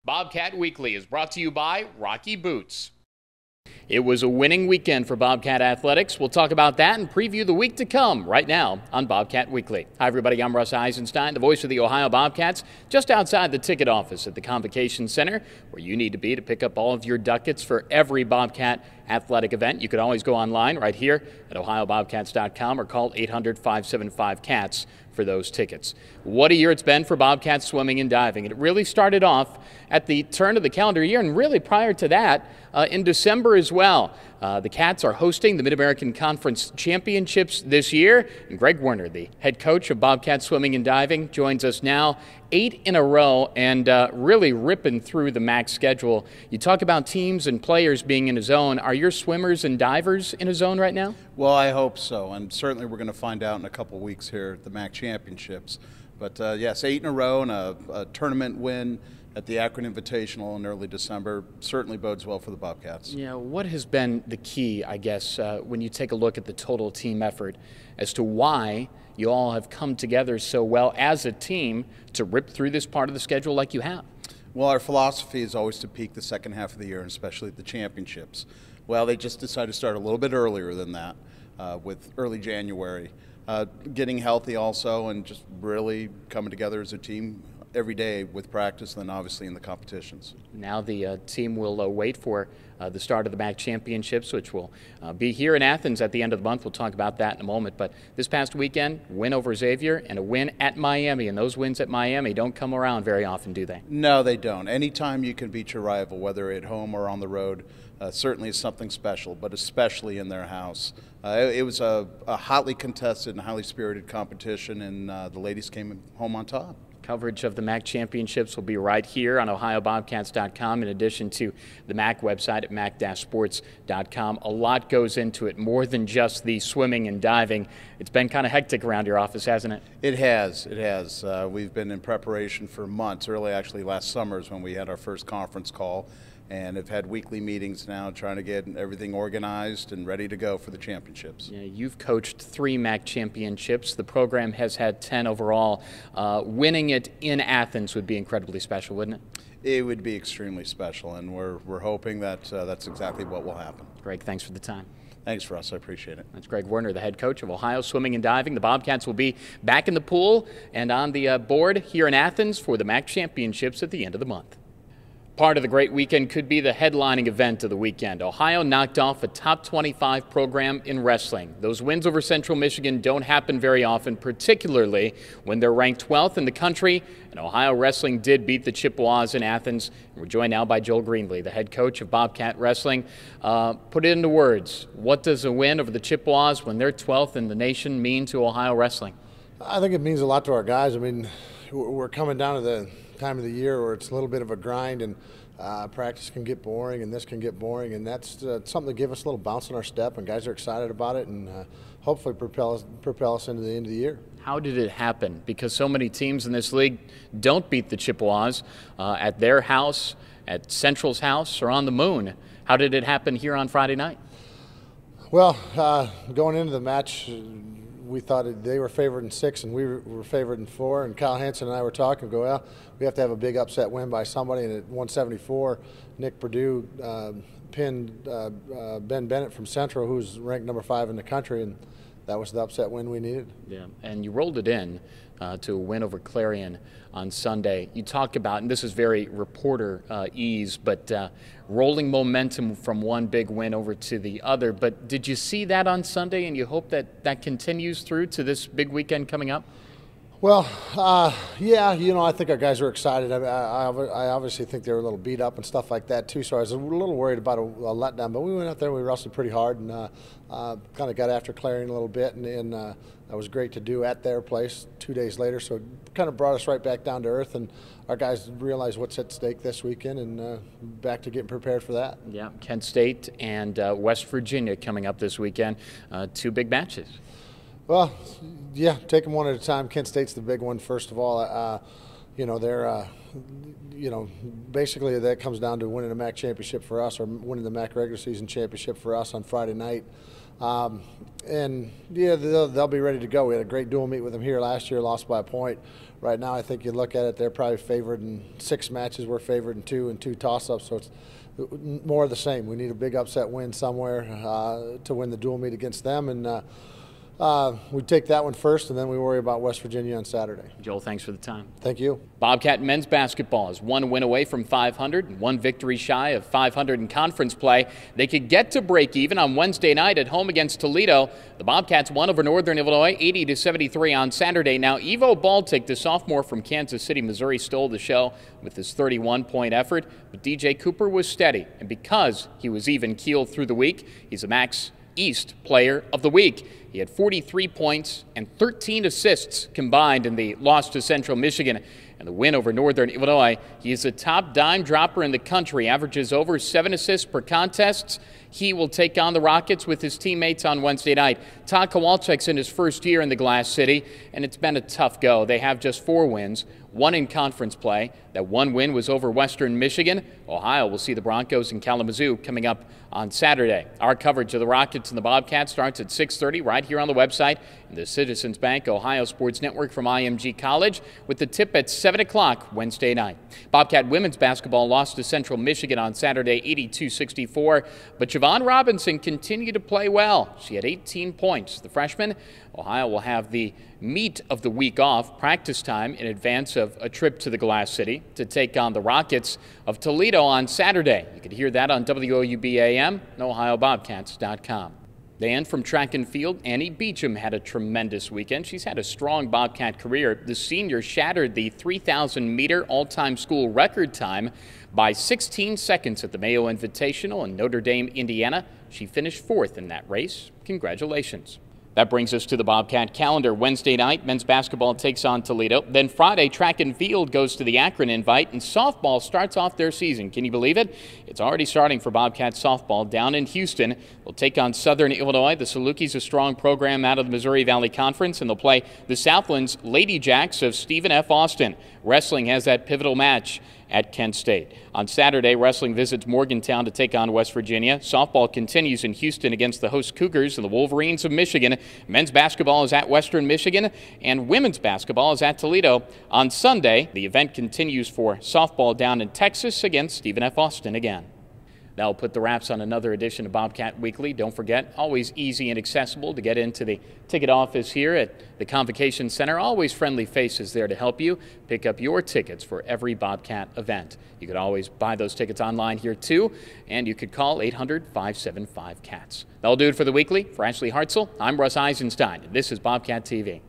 Bobcat Weekly is brought to you by Rocky Boots. It was a winning weekend for Bobcat Athletics. We'll talk about that and preview the week to come right now on Bobcat Weekly. Hi, everybody. I'm Russ Eisenstein, the voice of the Ohio Bobcats, just outside the ticket office at the Convocation Center, where you need to be to pick up all of your ducats for every Bobcat athletic event. You can always go online right here at ohiobobcats.com or call 800-575-CATS for those tickets. What a year it's been for Bobcats swimming and diving. It really started off at the turn of the calendar year, and really prior to that, in December as well. The Cats are hosting the Mid-American Conference Championships this year, and Greg Werner, the head coach of Bobcat Swimming and Diving, joins us now 8 in a row and really ripping through the MAC schedule. You talk about teams and players being in a zone. Are your swimmers and divers in a zone right now? Well, I hope so, and certainly we're going to find out in a couple weeks here at the MAC Championships. But yes, 8 in a row and a tournament win at the Akron Invitational in early December certainly bodes well for the Bobcats. Yeah, what has been the key, I guess, when you take a look at the total team effort as to why you all have come together so well as a team to rip through this part of the schedule like you have? Well, our philosophy is always to peak the second half of the year, and especially at the championships. Well, they just decided to start a little bit earlier than that with early January. Getting healthy also and just really coming together as a team every day with practice and then obviously in the competitions. Now the team will wait for the start of the MAC Championships, which will be here in Athens at the end of the month. We'll talk about that in a moment. But this past weekend, win over Xavier and a win at Miami. And those wins at Miami don't come around very often, do they? No, they don't. Anytime you can beat your rival, whether at home or on the road, certainly is something special, but especially in their house. It was a hotly contested and highly spirited competition, and the ladies came home on top. Coverage of the MAC Championships will be right here on ohiobobcats.com in addition to the MAC website at mac-sports.com. A lot goes into it, more than just the swimming and diving. It's been kind of hectic around your office, hasn't it? It has. It has. We've been in preparation for months. Early, actually, last summer is when we had our first conference call, and have had weekly meetings now trying to get everything organized and ready to go for the championships. Yeah, you've coached 3 MAC championships. The program has had 10 overall. Winning it in Athens would be incredibly special, wouldn't it? It would be extremely special, and we're hoping that that's exactly what will happen. Greg, thanks for the time. Thanks, Russ. I appreciate it. That's Greg Werner, the head coach of Ohio Swimming and Diving. The Bobcats will be back in the pool and on the board here in Athens for the MAC championships at the end of the month. Part of the great weekend could be the headlining event of the weekend. Ohio knocked off a top 25 program in wrestling. Those wins over Central Michigan don't happen very often, particularly when they're ranked 12th in the country. And Ohio wrestling did beat the Chippewas in Athens. And we're joined now by Joel Greenlee, the head coach of Bobcat Wrestling. Put it into words. What does a win over the Chippewas when they're 12th in the nation mean to Ohio wrestling? I think it means a lot to our guys. I mean, we're coming down to the time of the year where it's a little bit of a grind, and practice can get boring and this can get boring, and that's something to give us a little bounce in our step, and guys are excited about it, and hopefully propel us into the end of the year. How did it happen? Because so many teams in this league don't beat the Chippewas at their house, at Central's house, or on the moon. How did it happen here on Friday night? Well, going into the match, we thought they were favored in 6 and we were favored in 4, and Kyle Hansen and I were talking, well, we have to have a big upset win by somebody, and at 174, Nick Perdue pinned Ben Bennett from Central, who's ranked number 5 in the country, and that was the upset win we needed. Yeah, and you rolled it in to a win over Clarion on Sunday. You talk about, and this is very reporter ease, but rolling momentum from one big win over to the other. But did you see that on Sunday, and you hope that that continues through to this big weekend coming up? Well, yeah, I think our guys were excited. I obviously think they were a little beat up and stuff like that too, so I was a little worried about a letdown. But we went out there and we wrestled pretty hard, and kind of got after Clarion a little bit, and that was great to do at their place 2 days later. So it kind of brought us right back down to earth, and our guys realized what's at stake this weekend, and back to getting prepared for that. Yeah, Kent State and West Virginia coming up this weekend, 2 big matches. Well, yeah, take them one at a time. Kent State's the big one, first of all. They're, basically that comes down to winning a MAC championship for us, or winning the MAC regular season championship for us on Friday night. And yeah, they'll be ready to go. We had a great dual meet with them here last year, lost by a point. Right now, I think you look at it, they're probably favored in 6 matches. We're favored in 2 and 2 toss-ups, so it's more of the same. We need a big upset win somewhere to win the dual meet against them, and we take that one first, and then we worry about West Virginia on Saturday. Joel, thanks for the time. Thank you. Bobcat men's basketball is 1 win away from 500 and 1 victory shy of 500 in conference play. They could get to break even on Wednesday night at home against Toledo. The Bobcats won over Northern Illinois 80-73 on Saturday. Now, Evo Baltic, the sophomore from Kansas City, Missouri, stole the show with his 31-point effort, but DJ Cooper was steady, and because he was even-keeled through the week, he's a Max East Player of the Week. He had 43 points and 13 assists combined in the loss to Central Michigan and the win over Northern Illinois. He is a top dime dropper in the country, averages over 7 assists per contest. He will take on the Rockets with his teammates on Wednesday night. Todd Kowalczyk's in his first year in the Glass City, and it's been a tough go. They have just 4 wins, 1 in conference play. That 1 win was over Western Michigan. Ohio will see the Broncos in Kalamazoo coming up on Saturday. Our coverage of the Rockets and the Bobcats starts at 6:30 right here on the website in the Citizens Bank Ohio Sports Network from IMG College, with the tip at 7 o'clock Wednesday night. Bobcat women's basketball lost to Central Michigan on Saturday 82-64, but Javon Robinson continued to play well. She had 18 points. The freshman, Ohio will have the meat of the week off, practice time in advance of a trip to the Glass City to take on the Rockets of Toledo on Saturday. You can hear that on WOUB-AM and OhioBobcats.com. And from track and field, Annie Beecham had a tremendous weekend. She's had a strong Bobcat career. The senior shattered the 3,000-meter all-time school record time by 16 seconds at the Mayo Invitational in Notre Dame, Indiana. She finished 4th in that race. Congratulations. That brings us to the Bobcat calendar. Wednesday night, men's basketball takes on Toledo. Then Friday, track and field goes to the Akron Invite, and softball starts off their season. Can you believe it? It's already starting for Bobcat softball down in Houston. They'll take on Southern Illinois. The Salukis, a strong program out of the Missouri Valley Conference, and they'll play the Southlands Lady Jacks of Stephen F. Austin. Wrestling has that pivotal match at Kent State. On Saturday, wrestling visits Morgantown to take on West Virginia. Softball continues in Houston against the host Cougars and the Wolverines of Michigan. Men's basketball is at Western Michigan, and women's basketball is at Toledo. On Sunday, the event continues for softball down in Texas against Stephen F. Austin again. That'll put the wraps on another edition of Bobcat Weekly. Don't forget, always easy and accessible to get into the ticket office here at the Convocation Center. Always friendly faces there to help you pick up your tickets for every Bobcat event. You could always buy those tickets online here too, and you could call 800-575-CATS. That'll do it for the Weekly. For Ashley Hartzell, I'm Russ Eisenstein, and this is Bobcat TV.